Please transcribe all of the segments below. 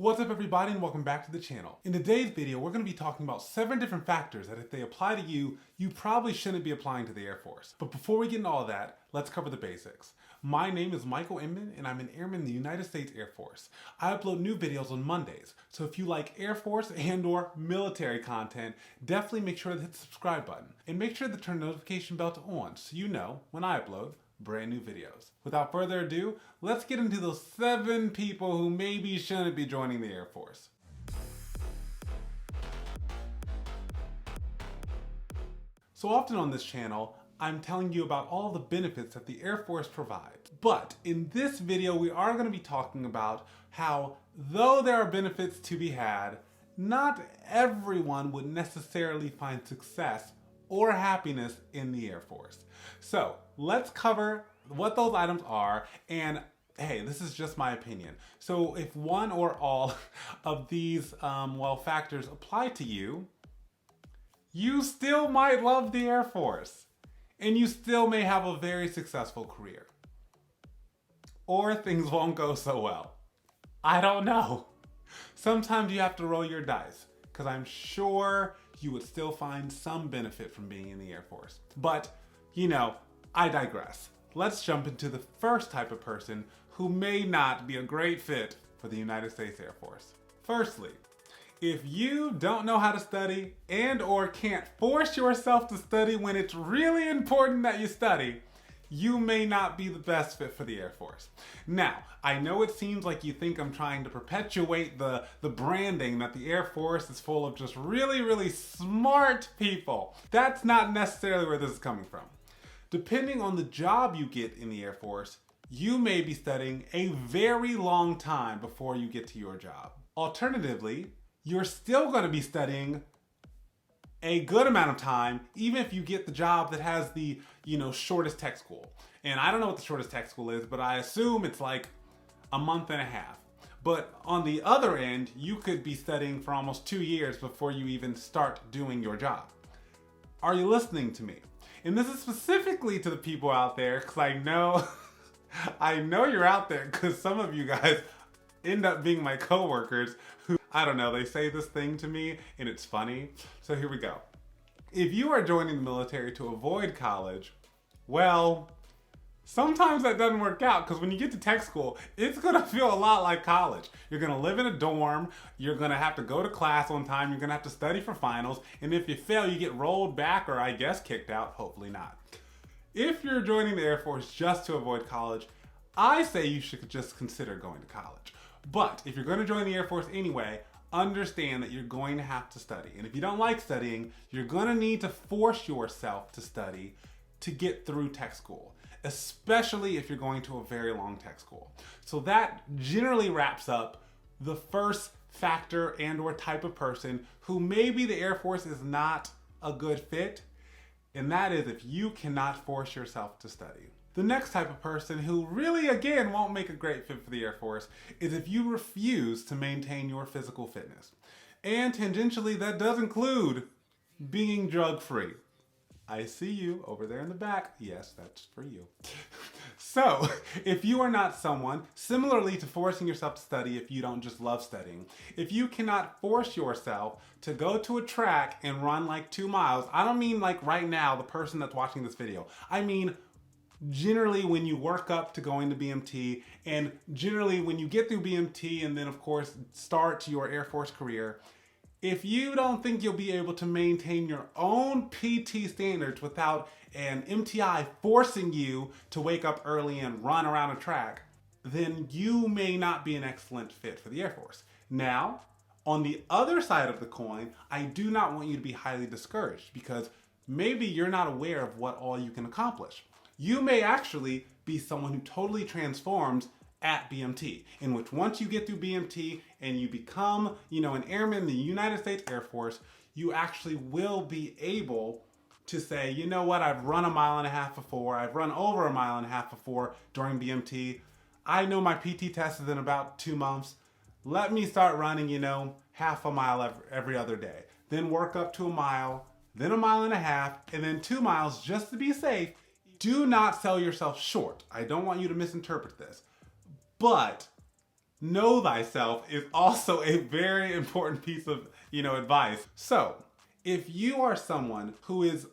What's up everybody and welcome back to the channel. In today's video, we're going to be talking about 7 different factors that if they apply to you, you probably shouldn't be applying to the Air Force. But before we get into all that, let's cover the basics. My name is Michael Inman and I'm an airman in the United States Air Force. I upload new videos on Mondays, so if you like Air Force and or military content, definitely make sure to hit the subscribe button and make sure to turn the notification bell to on so you know when I upload brand new videos. Without further ado, let's get into those 7 people who maybe shouldn't be joining the Air Force. So often on this channel, I'm telling you about all the benefits that the Air Force provides. But in this video, we are going to be talking about how, though there are benefits to be had, not everyone would necessarily find success or happiness in the Air Force. So let's cover what those items are, and hey, this is just my opinion. So if one or all of these factors apply to you, you still might love the Air Force and you still may have a very successful career. Or things won't go so well. I don't know. Sometimes you have to roll your dice, because I'm sure you would still find some benefit from being in the Air Force. But, you know, I digress. Let's jump into the first type of person who may not be a great fit for the United States Air Force. Firstly, if you don't know how to study and or can't force yourself to study when it's really important that you study, you may not be the best fit for the Air Force. Now, I know it seems like you think I'm trying to perpetuate the branding that the Air Force is full of just really, really smart people. That's not necessarily where this is coming from. Depending on the job you get in the Air Force, you may be studying a very long time before you get to your job. Alternatively, you're still going to be studying a good amount of time, even if you get the job that has the, shortest tech school. And I don't know what the shortest tech school is, but I assume it's like a month and a half. But on the other end, you could be studying for almost 2 years before you even start doing your job. Are you listening to me? And this is specifically to the people out there, because I know, I know you're out there, because some of you guys end up being my coworkers who, I don't know, they say this thing to me and it's funny. So here we go. If you are joining the military to avoid college, well, sometimes that doesn't work out, because when you get to tech school, it's gonna feel a lot like college. You're gonna live in a dorm, you're gonna have to go to class on time, you're gonna have to study for finals, and if you fail, you get rolled back or I guess kicked out, hopefully not. If you're joining the Air Force just to avoid college, I say you should just consider going to college. But if you're gonna join the Air Force anyway, understand that you're going to have to study. And if you don't like studying, you're gonna need to force yourself to study to get through tech school, especially if you're going to a very long tech school. So that generally wraps up the first factor and or type of person who maybe the Air Force is not a good fit, and that is if you cannot force yourself to study. The next type of person who really, again, won't make a great fit for the Air Force is if you refuse to maintain your physical fitness. And tangentially, that does include being drug-free. I see you over there in the back. Yes, that's for you. So, if you are not someone, similarly to forcing yourself to study if you don't just love studying, if you cannot force yourself to go to a track and run like 2 miles, I don't mean like right now, the person that's watching this video. I mean, generally when you work up to going to BMT, and generally when you get through BMT and then of course start your Air Force career, if you don't think you'll be able to maintain your own PT standards without an MTI forcing you to wake up early and run around a track, then you may not be an excellent fit for the Air Force. Now, on the other side of the coin, I do not want you to be highly discouraged, because maybe you're not aware of what all you can accomplish. You may actually be someone who totally transforms at BMT, in which once you get through BMT and you become, an airman in the United States Air Force, you actually will be able to say, you know what, I've run 1.5 miles before, I've run over 1.5 miles before during BMT, I know my PT test is in about 2 months, let me start running, half a mile every other day, then work up to 1 mile, then 1.5 miles, and then 2 miles just to be safe. Do not sell yourself short. I don't want you to misinterpret this. But know thyself is also a very important piece of, advice. So, if you are someone who is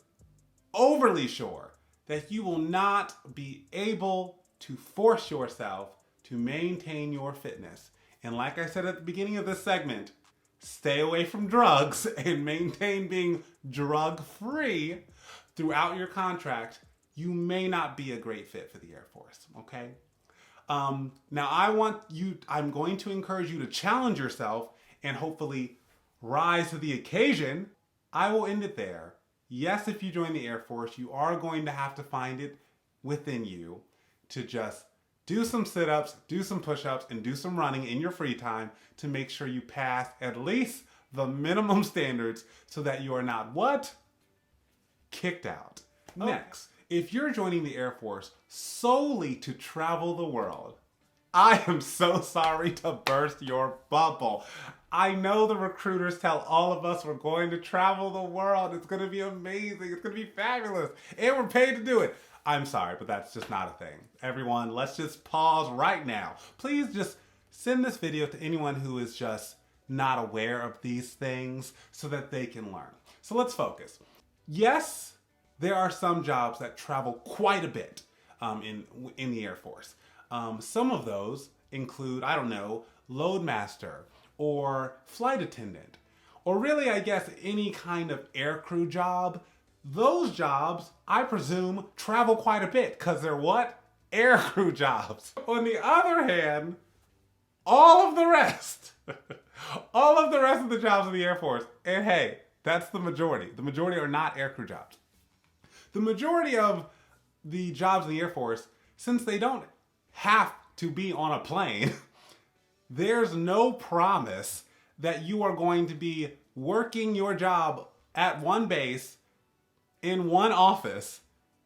overly sure that you will not be able to force yourself to maintain your fitness, and like I said at the beginning of this segment, stay away from drugs and maintain being drug-free throughout your contract, you may not be a great fit for the Air Force, okay? Now I'm going to encourage you to challenge yourself and hopefully rise to the occasion. I will end it there. Yes, if you join the Air Force, you are going to have to find it within you to just do some sit-ups, do some push-ups, and do some running in your free time to make sure you pass at least the minimum standards so that you are not what? Kicked out. Okay. Next, if you're joining the Air Force solely to travel the world, I am so sorry to burst your bubble. I know the recruiters tell all of us we're going to travel the world. It's going to be amazing. It's going to be fabulous. And we're paid to do it. I'm sorry, but that's just not a thing. Everyone, let's just pause right now. Please just send this video to anyone who is just not aware of these things so that they can learn. So let's focus. Yes, there are some jobs that travel quite a bit in the Air Force. Some of those include, I don't know, loadmaster or flight attendant, or really, I guess, any kind of aircrew job. Those jobs, I presume, travel quite a bit because they're what? Aircrew jobs. On the other hand, all of the rest, all of the rest of the jobs in the Air Force, and hey, that's the majority. The majority are not aircrew jobs. The majority of the jobs in the Air Force, since they don't have to be on a plane, there's no promise that you are going to be working your job at one base in one office,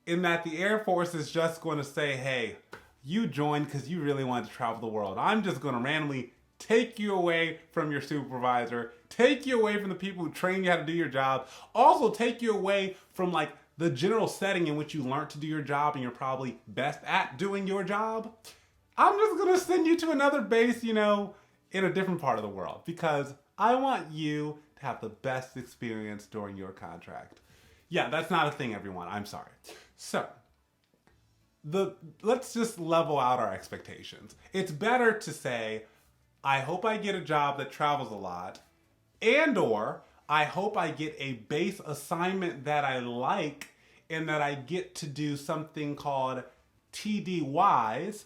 in that the Air Force is just going to say, hey, you joined because you really wanted to travel the world. I'm just going to randomly take you away from your supervisor, take you away from the people who train you how to do your job, also take you away from like the general setting in which you learned to do your job and you're probably best at doing your job. I'm just going to send you to another base, in a different part of the world because I want you to have the best experience during your contract. Yeah, that's not a thing, everyone. I'm sorry. So, let's just level out our expectations. It's better to say, I hope I get a job that travels a lot, and/or I hope I get a base assignment that I like and that I get to do something called TDYs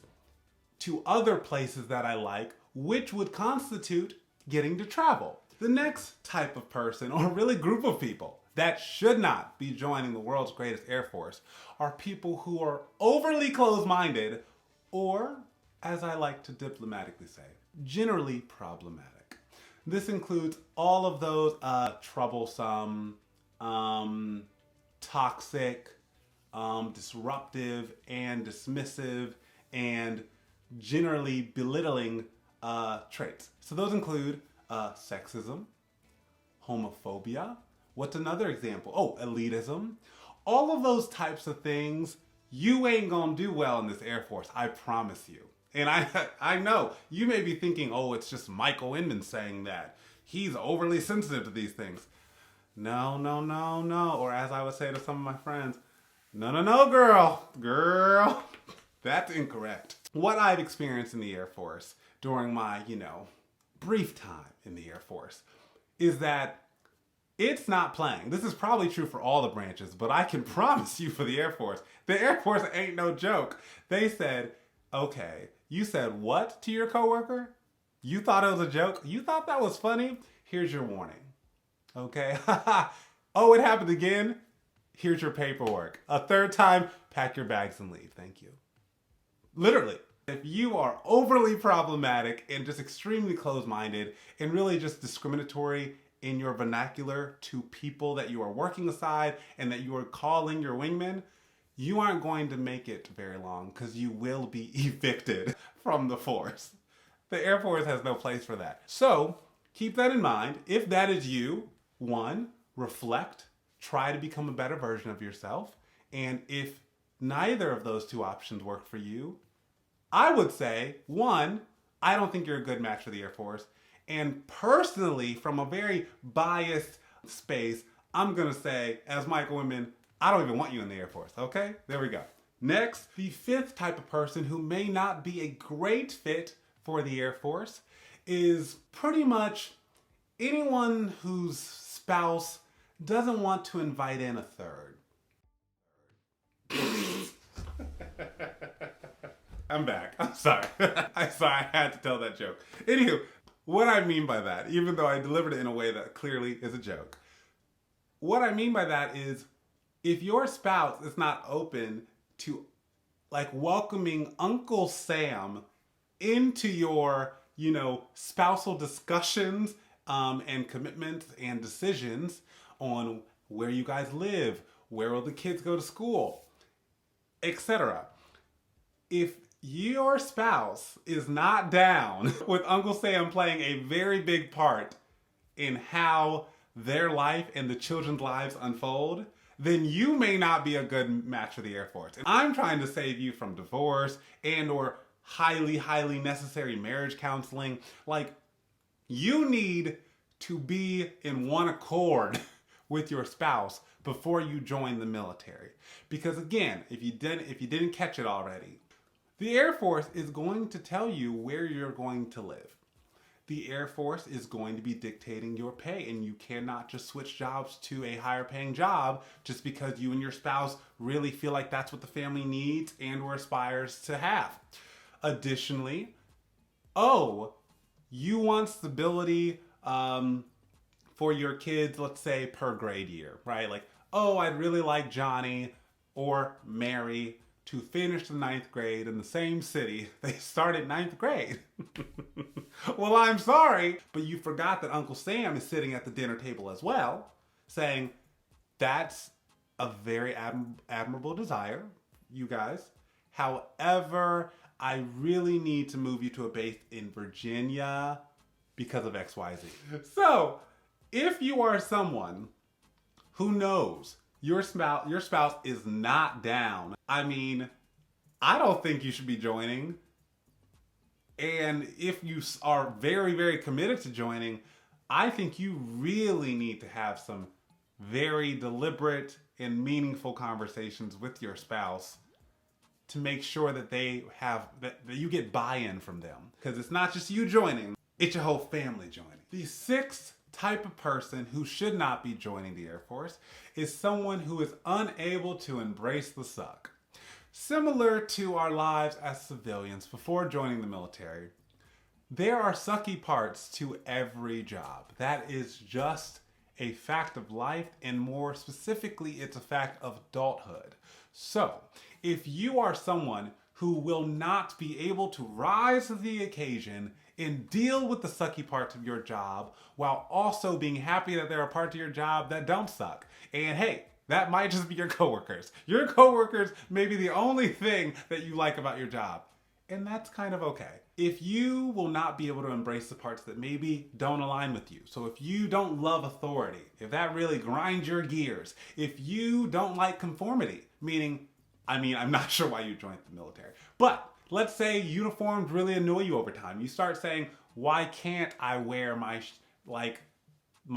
to other places that I like, which would constitute getting to travel. The next type of person, or really group of people, that should not be joining the world's greatest Air Force are people who are overly closed-minded, or, as I like to diplomatically say, generally problematic. This includes all of those troublesome, toxic, disruptive, and dismissive, and generally belittling traits. So those include sexism, homophobia. What's another example? Oh, elitism. All of those types of things, you ain't gonna do well in this Air Force, I promise you. And I know, you may be thinking, oh, it's just Michael Inman saying that. He's overly sensitive to these things. No, no, no, no. Or as I would say to some of my friends, no, no, no, girl. Girl, that's incorrect. What I've experienced in the Air Force during my, brief time in the Air Force is that it's not playing. This is probably true for all the branches, but I can promise you for the Air Force ain't no joke. They said, okay, you said what to your coworker? You thought it was a joke? You thought that was funny? Here's your warning. Okay? Oh, it happened again? Here's your paperwork. A third time, pack your bags and leave. Thank you. Literally. If you are overly problematic and just extremely closed-minded and really just discriminatory in your vernacular to people that you are working aside and that you are calling your wingmen, you aren't going to make it very long because you will be evicted from the force. The Air Force has no place for that. So keep that in mind. If that is you, one, reflect, try to become a better version of yourself. And if neither of those two options work for you, I would say, one, I don't think you're a good match for the Air Force. And personally, from a very biased space, I'm gonna say, as Michael Wimman, I don't even want you in the Air Force, okay? There we go. Next, the fifth type of person who may not be a great fit for the Air Force is pretty much anyone whose spouse doesn't want to invite in a third. I'm back. I'm sorry. I'm sorry, I had to tell that joke. Anywho, what I mean by that, even though I delivered it in a way that clearly is a joke, what I mean by that is if your spouse is not open to like welcoming Uncle Sam into your, spousal discussions and commitments and decisions on where you guys live, where will the kids go to school, etc. If your spouse is not down with Uncle Sam playing a very big part in how their life and the children's lives unfold, then you may not be a good match for the Air Force. And I'm trying to save you from divorce and or highly, highly necessary marriage counseling. Like, you need to be in one accord with your spouse before you join the military. Because again, if you didn't catch it already, the Air Force is going to tell you where you're going to live. The Air Force is going to be dictating your pay, and you cannot just switch jobs to a higher paying job just because you and your spouse really feel like that's what the family needs and or aspires to have. Additionally, you want stability for your kids, let's say per grade year, right? Like, I'd really like Johnny or Mary to finish the 9th grade in the same city they started 9th grade. Well, I'm sorry, but you forgot that Uncle Sam is sitting at the dinner table as well, saying that's a very admirable desire, you guys. However, I really need to move you to a base in Virginia because of XYZ. So, if you are someone who knows your spouse is not down, I don't think you should be joining. And if you are very, very committed to joining, I think you really need to have some very deliberate and meaningful conversations with your spouse to make sure that that you get buy-in from them. Because it's not just you joining, it's your whole family joining. The sixth type of person who should not be joining the Air Force is someone who is unable to embrace the suck. Similar to our lives as civilians before joining the military, there are sucky parts to every job. That is just a fact of life, and more specifically, it's a fact of adulthood. So, if you are someone who will not be able to rise to the occasion and deal with the sucky parts of your job while also being happy that there are parts of your job that don't suck. And hey, that might just be your coworkers. Your coworkers may be the only thing that you like about your job. And that's kind of okay. If you will not be able to embrace the parts that maybe don't align with you, so if you don't love authority, if that really grinds your gears, if you don't like conformity, meaning, I'm not sure why you joined the military, but let's say uniforms really annoy you over time. You start saying, why can't I wear my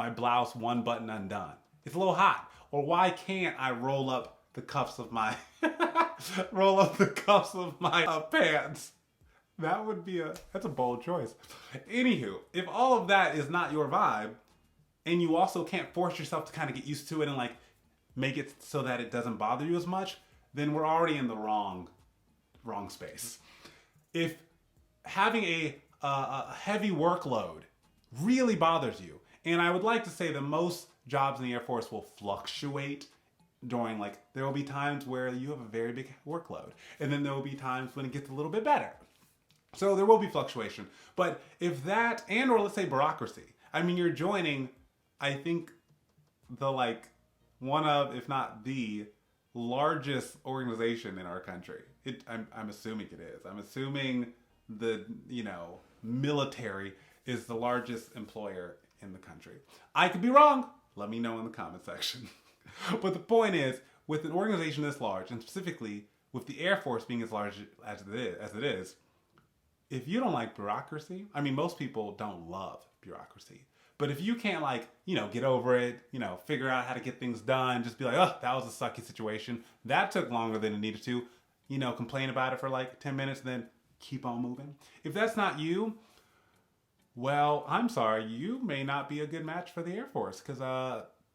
blouse one button undone? It's a little hot. Or why can't I roll up the cuffs of my pants? That's a bold choice. Anywho, if all of that is not your vibe, and you also can't force yourself to kind of get used to it and like make it so that it doesn't bother you as much, then we're already in the wrong space. If having a heavy workload really bothers you, and I would like to say that most jobs in the Air Force will fluctuate during, there will be times where you have a very big workload, and then there will be times when it gets a little bit better. So there will be fluctuation. But if that, and or let's say bureaucracy, you're joining, I think, one of, if not the largest organization in our country. I'm assuming it is. I'm assuming the, military is the largest employer in the country. I could be wrong. Let me know in the comment section. But the point is, with an organization this large, and specifically with the Air Force being as large as it is, if you don't like bureaucracy, I mean, most people don't love bureaucracy. But if you can't get over it, figure out how to get things done, just be like, oh, that was a sucky situation. That took longer than it needed to. Complain about it for like 10 minutes, then keep on moving. If that's not you, well, I'm sorry, you may not be a good match for the Air Force, because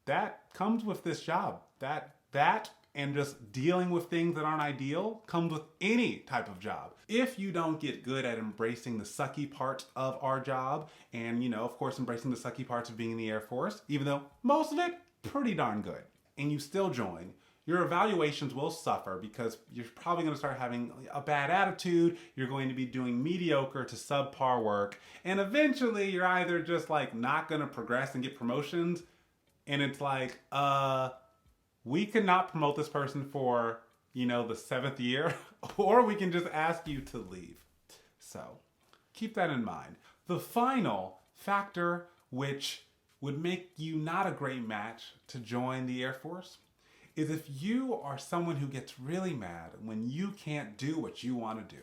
that comes with this job. That and just dealing with things that aren't ideal comes with any type of job. If you don't get good at embracing the sucky parts of our job, and of course embracing the sucky parts of being in the Air Force, even though most of it pretty darn good, and you still join, your evaluations will suffer because you're probably going to start having a bad attitude, you're going to be doing mediocre to subpar work, and eventually you're either just like not going to progress and get promotions, and it's like, we cannot promote this person for, the 7th year, or we can just ask you to leave. So keep that in mind. The final factor which would make you not a great match to join the Air Force is if you are someone who gets really mad when you can't do what you want to do.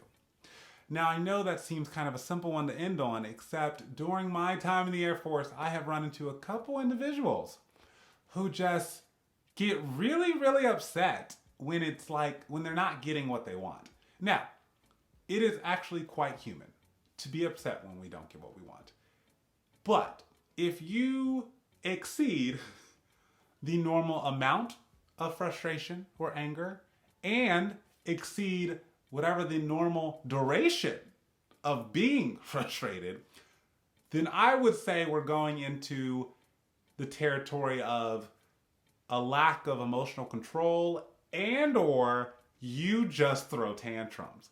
Now, I know that seems kind of a simple one to end on, except during my time in the Air Force, I have run into a couple individuals who just get really, really upset when they're not getting what they want. Now, it is actually quite human to be upset when we don't get what we want. But if you exceed the normal amount of frustration or anger and exceed whatever the normal duration of being frustrated, then I would say we're going into the territory of a lack of emotional control and or you just throw tantrums.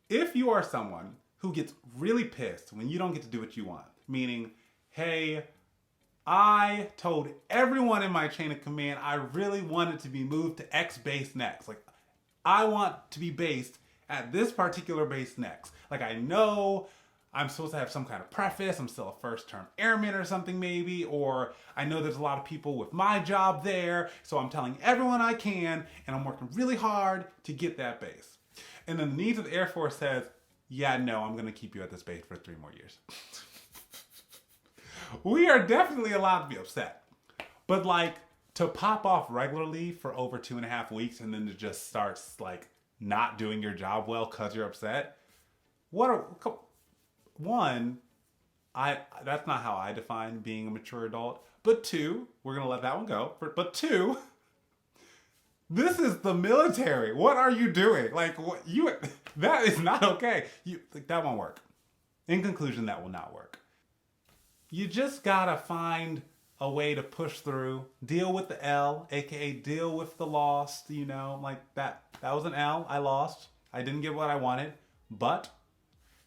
If you are someone who gets really pissed when you don't get to do what you want, meaning, hey, I told everyone in my chain of command I really wanted to be moved to X base next. Like, I want to be based at this particular base next. Like, I know I'm supposed to have some kind of preface. I'm still a first-term airman or something maybe, or I know there's a lot of people with my job there, so I'm telling everyone I can, and I'm working really hard to get that base. And then the needs of the Air Force says, yeah, no, I'm going to keep you at this base for 3 more years. We are definitely allowed to be upset. But to pop off regularly for over 2.5 weeks and then to just start not doing your job well because you're upset, one, that's not how I define being a mature adult. But 2, we're going to let that one go. But 2, this is the military. What are you doing? That is not okay. That won't work. In conclusion, that will not work. You just gotta find a way to push through, deal with the L, aka deal with the loss, that was an L, I lost. I didn't get what I wanted, but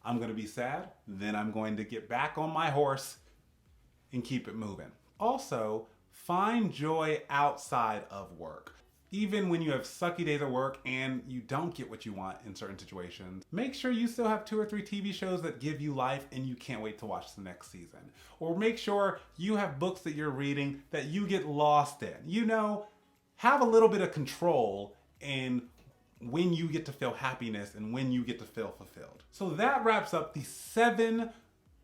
I'm gonna be sad, then I'm going to get back on my horse and keep it moving. Also, find joy outside of work. Even when you have sucky days at work and you don't get what you want in certain situations, make sure you still have 2 or 3 TV shows that give you life and you can't wait to watch the next season. Or make sure you have books that you're reading that you get lost in. Have a little bit of control in when you get to feel happiness and when you get to feel fulfilled. So that wraps up the 7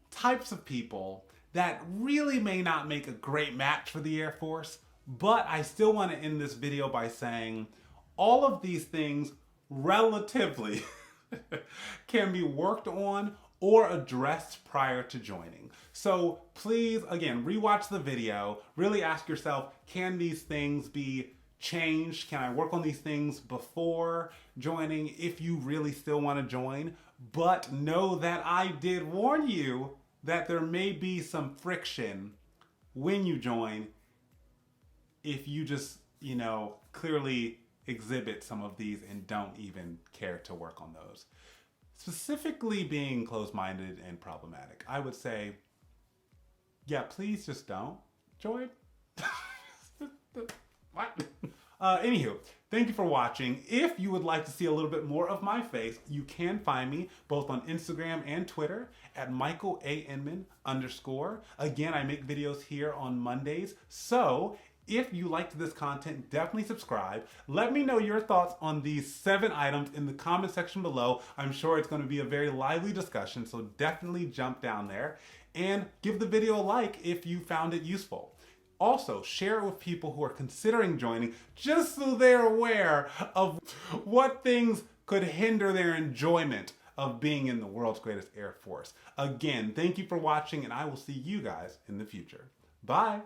types of people that really may not make a great match for the Air Force, but I still want to end this video by saying all of these things relatively can be worked on or addressed prior to joining. So please, again, rewatch the video, really ask yourself, can these things be changed? Can I work on these things before joining if you really still want to join? But know that I did warn you that there may be some friction when you join if you just, clearly exhibit some of these and don't even care to work on those. Specifically being closed-minded and problematic, I would say, yeah, please just don't join. What? Anywho, thank you for watching. If you would like to see a little bit more of my face, you can find me both on Instagram and Twitter at Michael A. Inman _. Again, I make videos here on Mondays, so If you liked this content, definitely subscribe. Let me know your thoughts on these 7 items in the comment section below. I'm sure it's going to be a very lively discussion, so definitely jump down there and give the video a like if you found it useful. Also, share it with people who are considering joining, just so they're aware of what things could hinder their enjoyment of being in the world's greatest Air Force. Again, thank you for watching, and I will see you guys in the future. Bye!